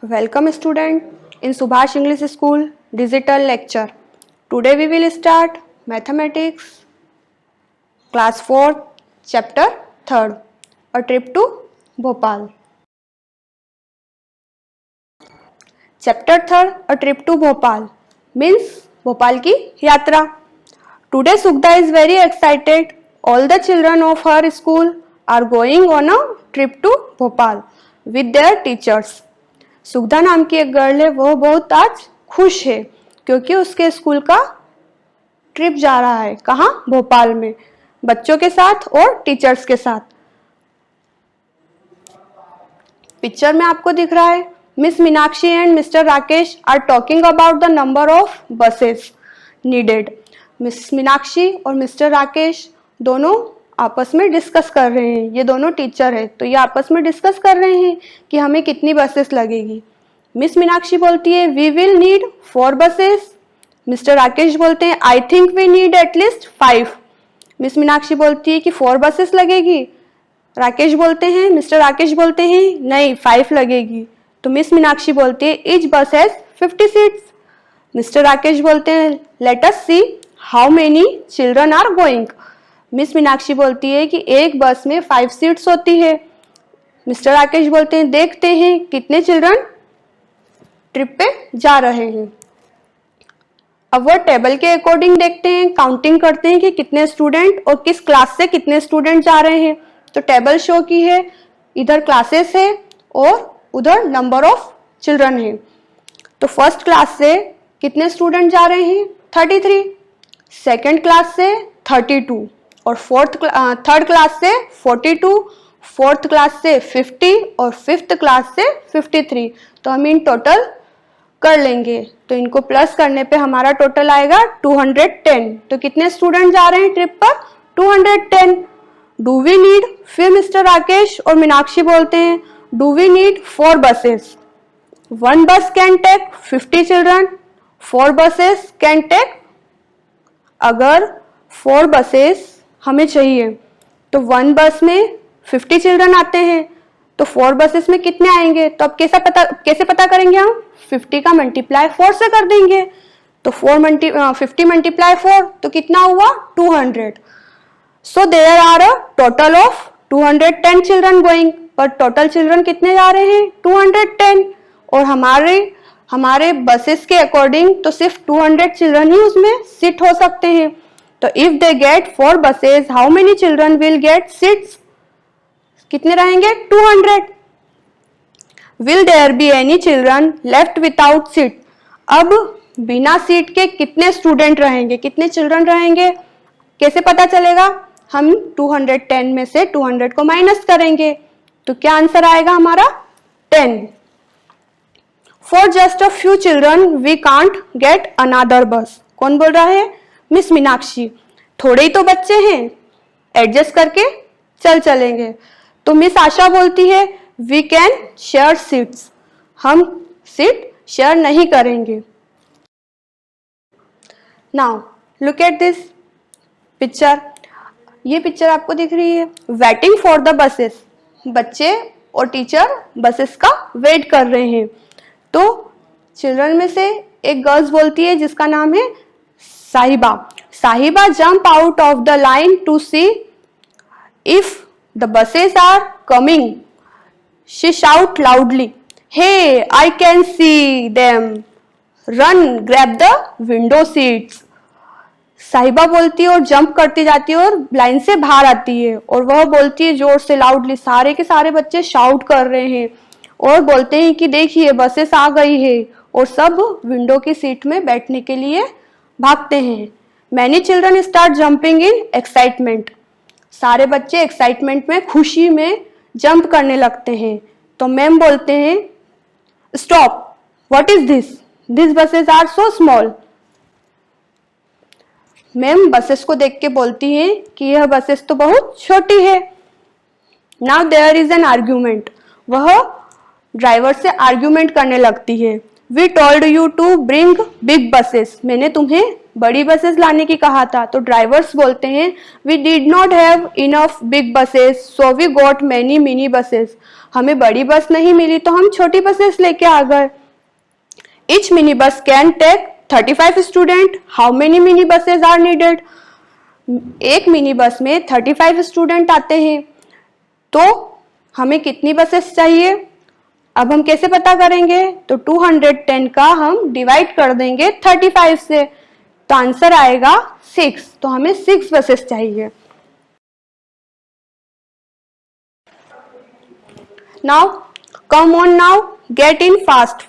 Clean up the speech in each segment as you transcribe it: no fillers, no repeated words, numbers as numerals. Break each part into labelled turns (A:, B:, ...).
A: Welcome student in Subhash English School digital lecture. Today we will start mathematics class 4 chapter 3rd a trip to Bhopal. Chapter 3rd a trip to Bhopal means Bhopal की यात्रा. Today Sugdha is very excited. All the children of her school are going on a trip to Bhopal with their teachers. सुगधा नाम की एक girl है, वो बहुत आज खुश है क्योंकि उसके स्कूल का ट्रिप जा रहा है. कहाँ? भोपाल में, बच्चों के साथ और टीचर्स के साथ. पिक्चर में आपको दिख रहा है miss Meenakshi and mister Rakesh are talking about the number of buses needed. Miss Meenakshi और मिस्टर राकेश दोनों आपस में डिस्कस कर रहे हैं. ये दोनों टीचर है तो ये आपस में डिस्कस कर रहे हैं कि हमें कितनी बसेस लगेगी. मिस मीनाक्षी बोलती है we will need 4 buses. Mister Rakesh बोलते हैं I think we need at least 5. Miss Meenakshi बोलती है कि 4 बसेस लगेगी. मिस्टर राकेश बोलते हैं नहीं 5 लगेगी. तो मिस मीनाक्षी बोलती है ईच बस हैज 50 सीट्स. मिस्टर राकेश बोलते हैं let us see how many children are going. Miss Meenakshi बोलती है कि एक बस में 5 सीट्स होती है. मिस्टर राकेश बोलते हैं देखते हैं कितने चिल्ड्रन ट्रिप पे जा रहे हैं. अब वो टेबल के अकॉर्डिंग देखते हैं, काउंटिंग करते हैं कि कितने स्टूडेंट और किस क्लास से कितने स्टूडेंट जा रहे हैं. तो टेबल शो की है, इधर क्लासेस है और उधर नंबर ऑफ चिल्ड्रन है. तो फर्स्ट क्लास से कितने स्टूडेंट जा रहे हैं? 33. सेकेंड क्लास से 32 और थर्ड क्लास से 42, फोर्थ क्लास से 50 और फिफ्थ क्लास से 53. तो हम इन टोटल कर लेंगे तो इनको प्लस करने पे हमारा टोटल आएगा 210. तो कितने स्टूडेंट जा रहे हैं ट्रिप पर? 210. डू वी नीड, फिर मिस्टर राकेश और मीनाक्षी बोलते हैं do we need 4 buses. 1 bus can take 50 children, 4 buses can take. अगर 4 बसेस हमें चाहिए तो 1 बस में 50 चिल्ड्रन आते हैं तो 4 बसेस में कितने आएंगे? तो अब कैसे पता करेंगे हम? 50 का मल्टीप्लाई 4 से कर देंगे. तो 50 मल्टीप्लाई 4 तो कितना हुआ? 200. So there are a total of 210 children going. पर टोटल चिल्ड्रन कितने जा रहे हैं? 210. और हमारे बसेस के अकॉर्डिंग तो सिर्फ 200 चिल्ड्रन ही उसमें सिट हो सकते हैं. तो if they get 4 buses how many children will get seats? कितने रहेंगे? 200. Will there be any children left without seat? अब बिना सीट के कितने स्टूडेंट रहेंगे, कितने चिल्ड्रन रहेंगे? कैसे पता चलेगा? हम 210 में से 200 को माइनस करेंगे तो क्या आंसर आएगा हमारा? 10. For just a few children we can't get another bus. कौन बोल रहा है? मिस मीनाक्षी. थोड़े ही तो बच्चे हैं, एडजस्ट करके चलेंगे. तो मिस आशा बोलती है वी कैन शेयर सीट्स. हम सीट शेयर नहीं करेंगे. Now look at this picture. ये पिक्चर आपको दिख रही है वेटिंग फॉर द बसेस. बच्चे और टीचर बसेस का वेट कर रहे हैं. तो चिल्ड्रन में से एक गर्ल्स बोलती है जिसका नाम है Sahiba. Sahiba jump out of the line to see if the buses are coming. She shout loudly hey I can see them, run grab the window seats. Sahiba बोलती है और जंप करती जाती है और लाइन से बाहर आती है और वह बोलती है जोर से लाउडली. सारे के सारे बच्चे शाउट कर रहे हैं और बोलते हैं कि देखिए बसेस आ गई है और सब विंडो की सीट में बैठने के लिए भागते हैं. Many children start jumping in excitement. सारे बच्चे एक्साइटमेंट में, खुशी में जंप करने लगते हैं. तो मैम बोलते हैं stop, what is this? This buses are so small. Ma'am buses को देख के बोलती हैं कि यह बसेस तो बहुत छोटी है. Now there is an argument. वह ड्राइवर से आर्ग्यूमेंट करने लगती है. We told you to bring big buses, मैंने तुम्हें बड़ी बसेस लाने की कहा था। तो ड्राइवर्स बोलते हैं we did not have enough big buses so we got many mini buses, हमें बड़ी बस नहीं मिली तो हम छोटी बसेस लेके आ गए। Each mini bus can take 35 student, how many mini buses are needed, एक मिनी बस में 35 स्टूडेंट आते हैं, तो हमें कितनी बसेस चाहिए। अब हम कैसे पता करेंगे, तो 210 का हम डिवाइड कर देंगे 35 से, तो आंसर आएगा 6, तो हमें 6 बसेस चाहिए। Now come on now, get in fast,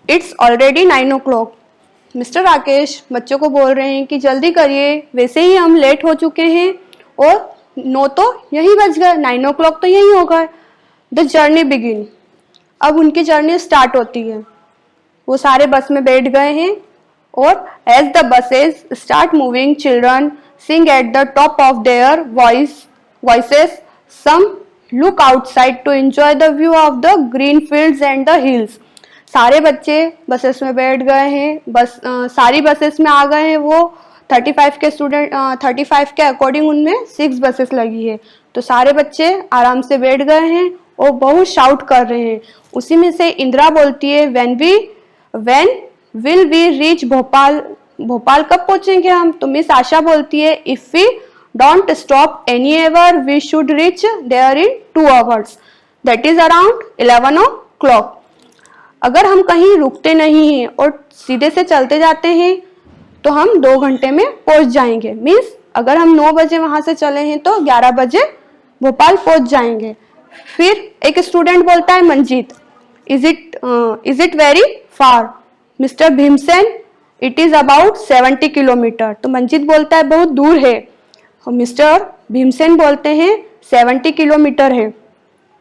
A: it's already 9 o'clock। Mister Rakesh बच्चों को बोल रहे हैं कि जल्दी करिए, वैसे ही हम लेट हो चुके हैं और 9 तो यही बज गए, 9 o'clock तो यही होगा। द जर्नी बिगिन, अब उनकी जर्नी स्टार्ट होती है। वो सारे बस में बैठ गए हैं और as the buses start moving children sing at the top of their voices, some look outside to enjoy the view of the green fields and the hills. सारे बच्चे बसेस में बैठ गए हैं, सारी बसेस में आ गए हैं। वो 35 के स्टूडेंट 35 के अकॉर्डिंग उनमें 6 बसेस लगी है, तो सारे बच्चे आराम से बैठ गए हैं और बहुत शाउट कर रहे हैं। उसी में से इंदिरा बोलती है when will we reach Bhopal, Bhopal कब पहुंचेंगे हम। तो मिस आशा बोलती है if we don't stop any ever we should reach there in 2 hours, that is around 11 o'clock। अगर हम कहीं रुकते नहीं हैं और सीधे से चलते जाते हैं तो हम 2 घंटे में पहुंच जाएंगे। मीन्स अगर हम 9 बजे वहां से चले हैं तो 11 बजे भोपाल पहुंच जाएंगे। फिर एक स्टूडेंट बोलता है Manjeet, is it very far. Mister Bhimsen, it is about 70 kilometre. तो मंजीत बोलता है बहुत दूर है, और मिस्टर भीमसेन बोलते हैं 70 किलोमीटर है।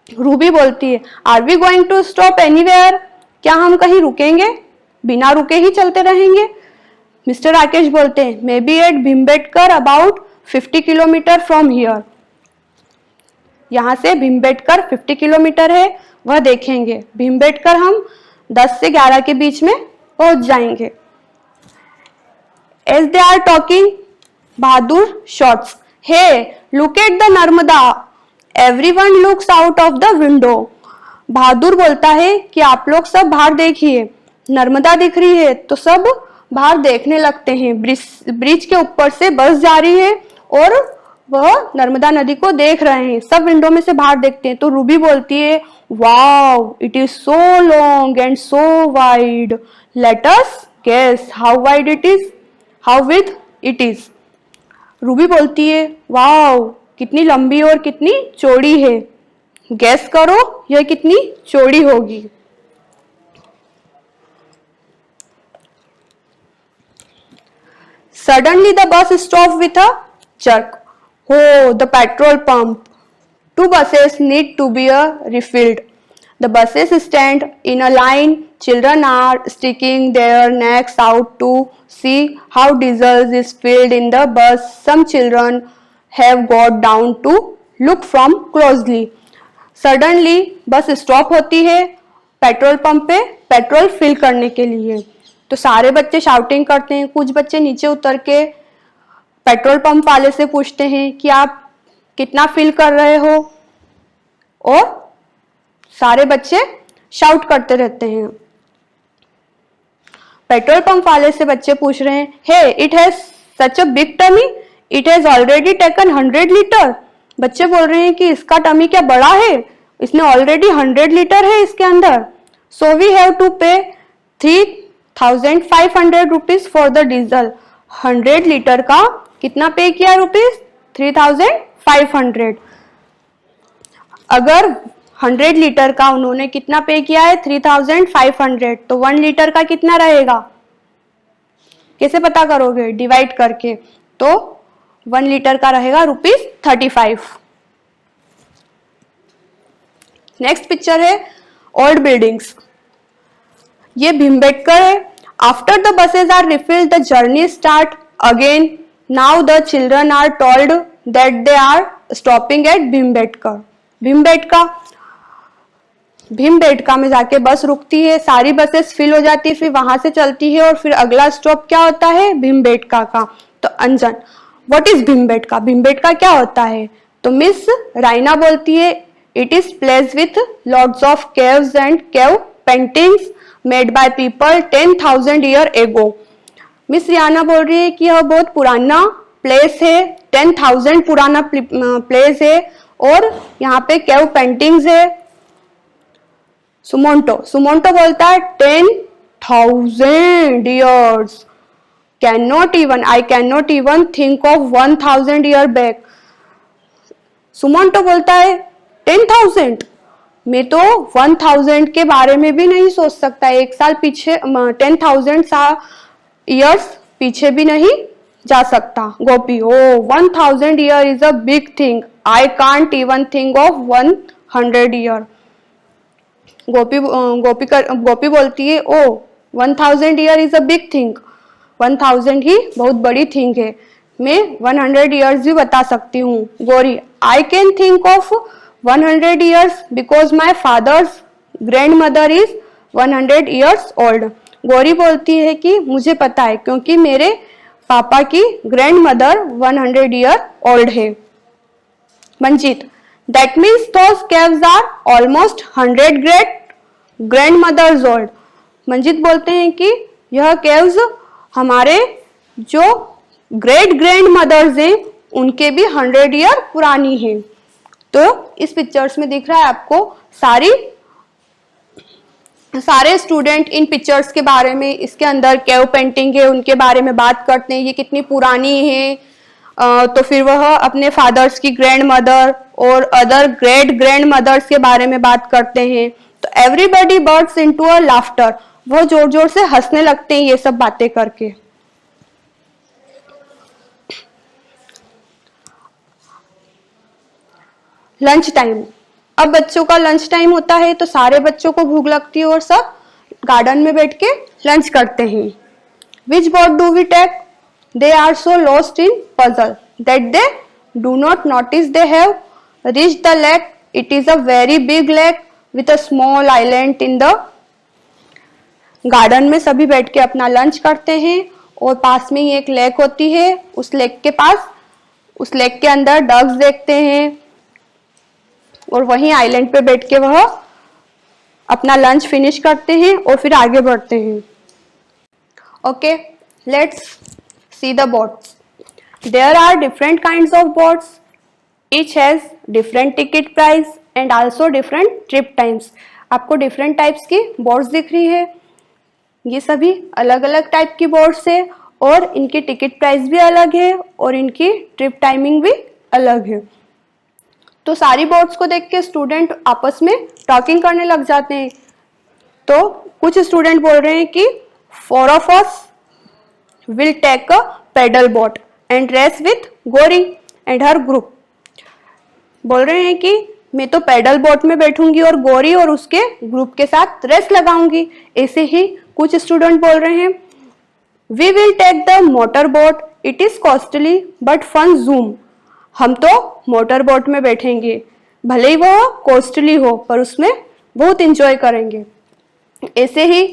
A: रूबी बोलती है are we going to stop anywhere, क्या हम कहीं रुकेंगे, बिना रुके ही चलते रहेंगे। मिस्टर राकेश बोलते हैं may be at Bhimbetka about 50 kilometre from here, यहाँ से भीमबेटकर 50 किलोमीटर है, वह देखेंगे। भीमबेटकर हम 10 से 11 के बीच में पहुंच जाएंगे। As they are talking, Bahadur shouts, hey look at the Narmada, everyone looks out of the window. Bahadur बोलता है कि आप लोग सब बाहर देखिए, नर्मदा दिख रही है, तो सब बाहर देखने लगते हैं। ब्रिज के ऊपर से बस जा रही है और वह नर्मदा नदी को देख रहे हैं, सब विंडो में से बाहर देखते हैं। तो रूबी बोलती है wow it is so long and so wide, let us guess how wide it is, how with it is. Ruby बोलती है वाओ कितनी लंबी और कितनी चौड़ी है, गैस करो यह कितनी चौड़ी होगी। Suddenly the bus stopped with a jerk. Oh, the petrol pump. 2 buses need to be refilled. The buses stand in a line. Children are sticking their necks out to see how diesel is filled in the bus. Some children have got down to look from closely. Suddenly bus stop होती है petrol pump पे petrol fill करने के लिए। तो सारे बच्चे shouting करते हैं, कुछ बच्चे नीचे उतर के पेट्रोल पंप वाले से पूछते हैं कि आप कितना फिल कर रहे हो, और सारे बच्चे शाउट करते रहते हैं। पेट्रोल पंप वाले से बच्चे पूछ रहे हैं hey it has such a big tummy, it has already taken 100 litre. बच्चे बोल रहे हैं कि इसका टमी क्या बड़ा है, इसने ऑलरेडी 100 लीटर है इसके अंदर। सो वी हैव टू पे 3,500 rupees for the diesel. 100 litre का कितना पे किया रुपीज, 3,500। अगर 100 लीटर का उन्होंने कितना पे किया है 3,500, तो 1 लीटर का कितना रहेगा, कैसे पता करोगे, डिवाइड करके। तो 1 लीटर का रहेगा ₹35। नेक्स्ट पिक्चर है ओल्ड बिल्डिंग्स, ये भीमबेटकर है। After the buses are refilled the journey start again, now the children are told that they are stopping at Bhimbetka. Bhimbetka में जाके बस रुकती है, सारी बसेस फिल हो जाती है, फिर वहां से चलती है और फिर अगला स्टॉप क्या होता है, भीमबेटका का। तो अंजन, व्हाट इज भीमबेटका? भीमबेटका क्या होता है? तो मिस राइना बोलती है it is place with lots of caves and cave paintings made by people 10,000 year ago. Miss Riyana बोल रही है कि यह बहुत पुराना प्लेस है, 10,000 पुराना प्लेस है और यहाँ पे केव पेंटिंग्स है। सुमोंटो बोलता है 10,000 years, I cannot even think of 1,000 year back। सुमोंटो बोलता है 10,000, मैं तो 1,000 के बारे में भी नहीं सोच सकता, एक साल पीछे 10,000 years पीछे भी नहीं जा सकता। गोपी, ओ 1,000 year is a big thing, I can't even think of 100 year। गोपी बोलती है ओ 1,000 year is a big thing, 1,000 ही बहुत बड़ी थिंग है, मैं 100 ईयर्स भी बता सकती हूँ। Gauri, I can think of 100 years because my father's grand mother is 100 years old. Gauri बोलती है कि मुझे पता है क्योंकि मेरे पापा की ग्रैंड मदर 100 ईयर ओल्ड है। Manjeet, that means those caves are almost 100 grandmothers old. Manjeet बोलते हैं कि यह केव्स हमारे जो ग्रेट ग्रैंड मदर्स हैं उनके भी 100 ईयर पुरानी है। तो इस पिक्चर्स में दिख रहा है आपको सारे स्टूडेंट इन पिक्चर्स के बारे में, इसके अंदर केव पेंटिंग है उनके बारे में बात करते हैं, ये कितनी पुरानी है। तो फिर वह अपने फादर्स की ग्रैंड मदर और अदर ग्रेट ग्रैंड मदर्स के बारे में बात करते हैं। तो everybody birds into a laughter, वो जोर जोर से हंसने लगते हैं ये सब बातें करके। लंच टाइम, अब बच्चों का लंच टाइम होता है तो सारे बच्चों को भूख लगती है और सब गार्डन में बैठ के लंच करते हैं। Which board do we take? They are so lost in puzzle that they do not notice they have reached the lake. It is a very big lake with a small island in the garden में सभी बैठ के अपना lunch करते हैं और पास में ही एक लेक होती है। उस लेक के अंदर डग्स देखते हैं और वहीं आइलैंड पे बैठ के वह अपना लंच फिनिश करते हैं और फिर आगे बढ़ते हैं। Okay, let's see the boats. There are different kinds of boats. Each has different ticket price and also different trip times. आपको different types की boats दिख रही है, ये सभी अलग अलग टाइप की बोट्स है और इनकी टिकट प्राइस भी अलग है और इनकी ट्रिप टाइमिंग भी अलग है। तो सारी बोट्स को देख के स्टूडेंट आपस में टॉकिंग करने लग जाते हैं। तो कुछ स्टूडेंट बोल रहे हैं कि 4 of us will take a paddle boat and race with Gauri and her group। बोल रहे हैं कि मैं तो पैडल बोट में बैठूंगी और गौरी और उसके ग्रुप के साथ रेस लगाऊंगी। ऐसे ही कुछ स्टूडेंट बोल रहे हैं we will take the motor boat, it is costly but fun zoom. हम तो मोटर बोट में बैठेंगे, भले ही वो कॉस्टली हो पर उसमें बहुत इंजॉय करेंगे। ऐसे ही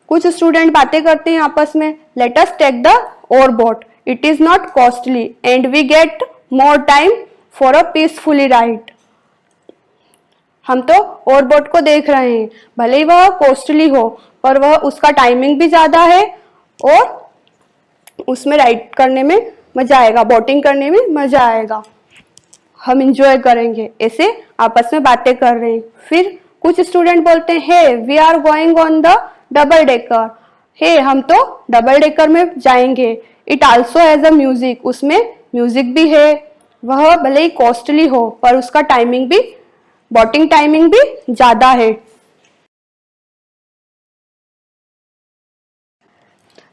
A: कुछ स्टूडेंट बातें करते हैं आपस में, let us take the oar boat, it is not costly and we get more time for a peacefully ride. हम तो और बोट को देख रहे हैं, भले ही वह कॉस्टली हो पर वह उसका टाइमिंग भी ज्यादा है और उसमें राइड करने में मजा आएगा, बोटिंग करने में मजा आएगा, हम इंजॉय करेंगे। ऐसे आपस में बातें कर रहे हैं। फिर कुछ स्टूडेंट बोलते हैं hey we are going on the double decker, hey हम तो डबल डेकर में जाएंगे। It also has a music, उसमें म्यूजिक भी है, वह भले ही कॉस्टली हो पर उसका टाइमिंग भी, बोटिंग टाइमिंग भी ज्यादा है।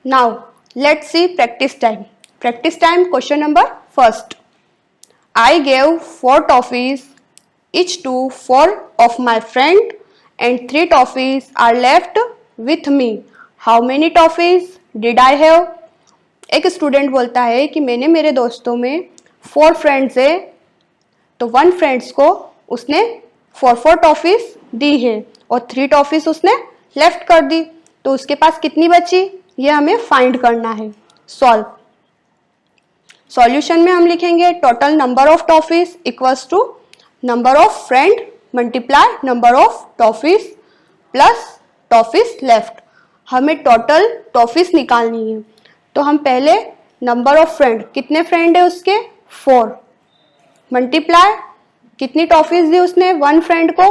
A: Now let's C practice time. Practice time question number first. I gave 4 toffees each to 4 of my friend and 3 toffees are left with me. How many toffees did I have? एक student बोलता है कि मैंने मेरे दोस्तों में 4 friends है तो 1 फ्रेंड्स को उसने 4 टॉफीज दी है और 3 टॉफीज उसने लेफ्ट कर दी, तो उसके पास कितनी बची, ये हमें फाइंड करना है। सॉल्व। सॉल्यूशन में हम लिखेंगे total number of toffees equals to number of friend multiply number of toffees plus toffees left. हमें टोटल टॉफीज निकालनी है, तो हम पहले नंबर ऑफ फ्रेंड, कितने फ्रेंड है उसके 4, मल्टीप्लाई कितनी टॉफीज दी उसने 1 फ्रेंड को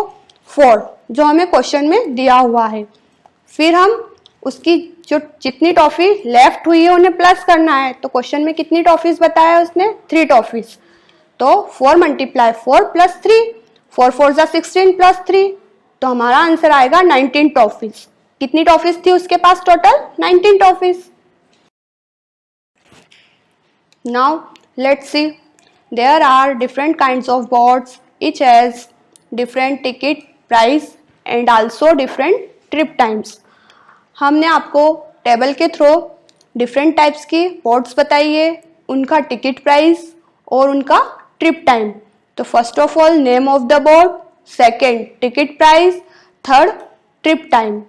A: 4, जो हमें क्वेश्चन में दिया हुआ है। फिर हम उसकी जो जितनी टॉफी लेफ्ट हुई है उन्हें प्लस करना है, तो क्वेश्चन में कितनी टॉफीज बताया उसने 3 टॉफीज, तो 4 मल्टीप्लाई 4 प्लस 3, 4 4 जा 16 प्लस 3, तो हमारा आंसर आएगा 19 टॉफीज। कितनी टॉफीज थी उसके पास total 19 toffees. Now let's see, there are different kinds of boards, each has different ticket price and also different trip times. हमने आपको टेबल के थ्रू डिफरेंट टाइप्स की बोर्ड्स बताई है, उनका टिकट प्राइस और उनका ट्रिप टाइम। तो first of all name of the board, second ticket price, third trip time.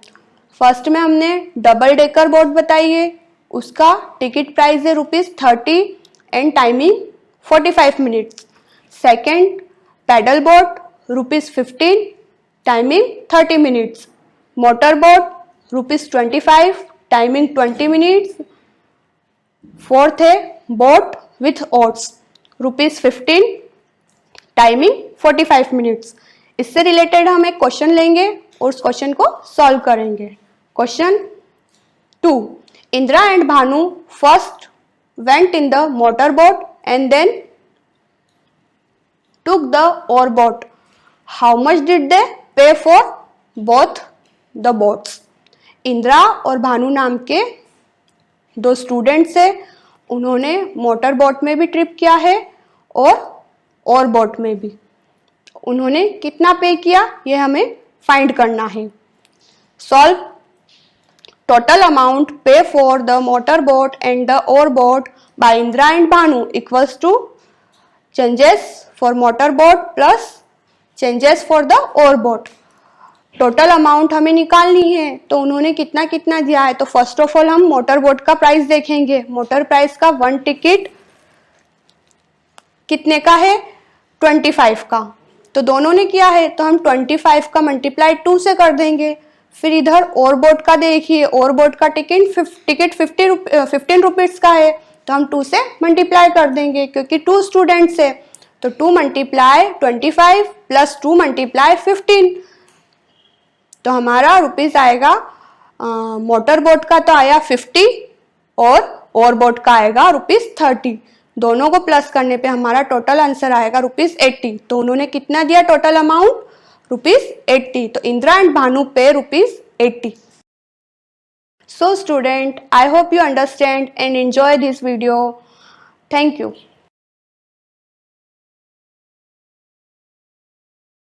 A: First में हमने डबल डेकर बोर्ड बताई है, उसका टिकट प्राइस है ₹30 and timing 45 minutes. Second paddle board ₹15, timing 30 minutes. Motor board ₹25, timing 20 minutes. Fourth है boat with oars ₹15, timing 45 minutes. इससे related हम एक क्वेश्चन लेंगे और उस क्वेश्चन को सॉल्व करेंगे। Question 2, Indira and Bhanu first went in the motor boat and then took the oar boat, how much did they pay for both the boats. Indira और भानु नाम के 2 स्टूडेंट्स है, उन्होंने मोटर बोट में भी ट्रिप किया है और बोट में भी। उन्होंने कितना पे किया ये हमें फाइंड करना है। Solve. Total amount pay for the motor boat and the oar boat by Indira and Bhanu equals to changes for motor boat plus changes for the oar boat. Total amount हमें निकालनी है, तो उन्होंने कितना कितना दिया है, तो फर्स्ट ऑफ ऑल हम मोटर बोट का प्राइस देखेंगे। मोटर प्राइस का 1 टिकट कितने का है 25 का, तो दोनों ने किया है, तो हम 25 का मल्टीप्लाई 2 से कर देंगे। फिर इधर और बोट का देखिए, और बोट का टिकट 15 रुपीज का है, तो हम 2 से मल्टीप्लाई कर देंगे क्योंकि 2 स्टूडेंट्स है, तो 2 मल्टीप्लाई 25 प्लस 2 मल्टीप्लाई 15, तो हमारा रुपीज आएगा मोटर बोट का तो आया 50 और बोट का आएगा ₹30। दोनों को प्लस करने पे हमारा टोटल आंसर आएगा ₹80। तो उन्होंने कितना दिया टोटल अमाउंट ₹80, तो इंदिरा एंड भानु पे ₹80। So student, I hope you understand and enjoy this video. Thank you.